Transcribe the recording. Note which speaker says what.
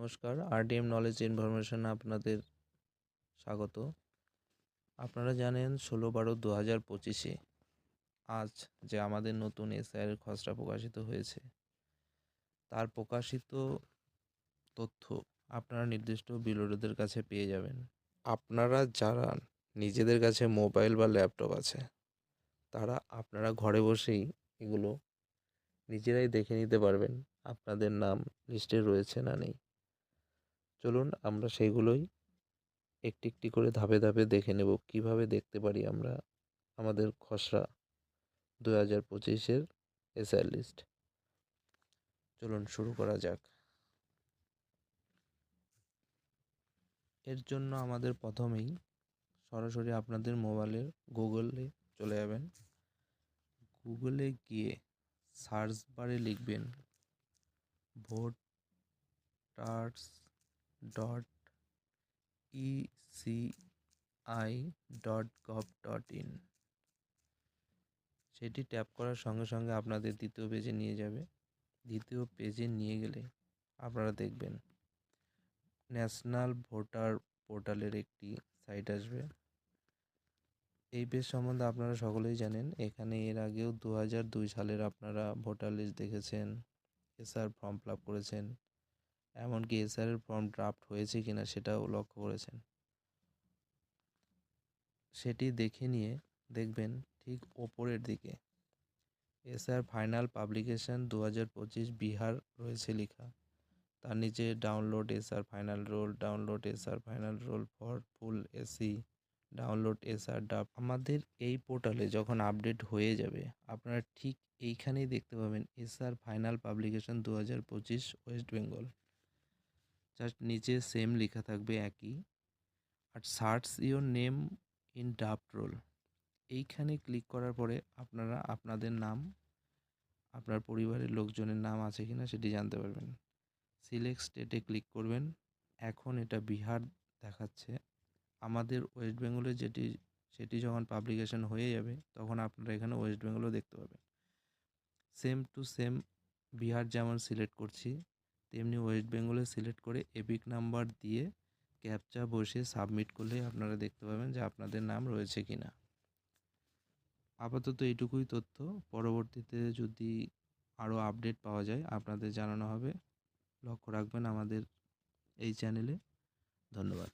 Speaker 1: নমস্কার, RDM knowledge information আপনাদের স্বাগত। আপনারা জানেন 16/12/2025 আজ যে আমাদের নতুন এসআইআর খসড়া প্রকাশিত হয়েছে, তার প্রকাশিত তথ্য আপনারা নির্দিষ্ট বিএলওদের কাছে পেয়ে যাবেন। আপনারা যারা নিজেদের কাছে মোবাইল বা ল্যাপটপ আছে, তারা আপনারা ঘরে বসেই এগুলো নিজেরাই দেখে নিতে পারবেন আপনাদের নাম লিস্টে রয়েছে না নেই। চলুন আমরা সেইগুলোই একটি একটি করে ধাপে ধাপে দেখে নেব কিভাবে দেখতে পারি আমরা আমাদের খসড়া 2025-এর এসআইআর লিস্ট। চলুন শুরু করা যাক। এর জন্য আমাদের প্রথমেই সরাসরি আপনাদের মোবাইলের গুগলে চলে যাবেন। গুগলে গিয়ে সার্চ বারে লিখবেন voters.eci.gov.in। সেটি ট্যাপ করার সঙ্গে সঙ্গে আপনাদের দ্বিতীয় পেজে নিয়ে যাবে। দ্বিতীয় পেজে নিয়ে গেলে আপনারা দেখবেন ন্যাশনাল ভোটার পোর্টালের একটি সাইট আসবে। এই পেজ সম্বন্ধে আপনারা সকলেই জানেন। এখানে এর আগেও 2002 সালের আপনারা ভোটার লিস্ট দেখেছেন, এসআর ফর্ম ফিল আপ করেছেন, এমনকি এসআরের ফর্ম ড্রাফট হয়েছে কিনা সেটাও লক্ষ্য করেছেন। সেটি দেখে নিয়ে দেখবেন ঠিক ওপরের দিকে এসআর ফাইনাল পাবলিকেশন 2025 বিহার রয়েছে লেখা। তার নিচে download SR final role, download SR final role for full AC, download SR draft. আমাদের এই পোর্টালে যখন আপডেট হয়ে যাবে, আপনারা ঠিক এইখানেই দেখতে পাবেন SR final publication 2025 West Bengal. Just নিচে সেম লেখা থাকবে একই, আর search your name in draft roll এইখানে ক্লিক করার পরে আপনারা আপনাদের নাম, আপনার পরিবারের লোকজনের নাম আছে কিনা সেটি জানতে পারবেন। সিলেক্ট স্টেটে ক্লিক করবেন। এখন এটা বিহার দেখাচ্ছে। আমাদের ওয়েস্ট বেঙ্গলে সেটি যখন পাবলিকেশন হয়ে যাবে তখন আপনারা এখানে ওয়েস্ট বেঙ্গলও দেখতে পাবেন। সেম টু সেম বিহার যেমন সিলেক্ট করছি, তেমনি ওয়েস্ট বেঙ্গলে সিলেক্ট করে এপিক নাম্বার দিয়ে ক্যাপচা বসে সাবমিট করলে আপনারা দেখতে পাবেন যে আপনাদের নাম রয়েছে কিনা। আপাতত এইটুকুই তথ্য। পরবর্তীতে যদি আরও আপডেট পাওয়া যায় আপনাদের জানানো হবে। লক্ষ্য রাখবেন আমাদের এই চ্যানেলে। ধন্যবাদ।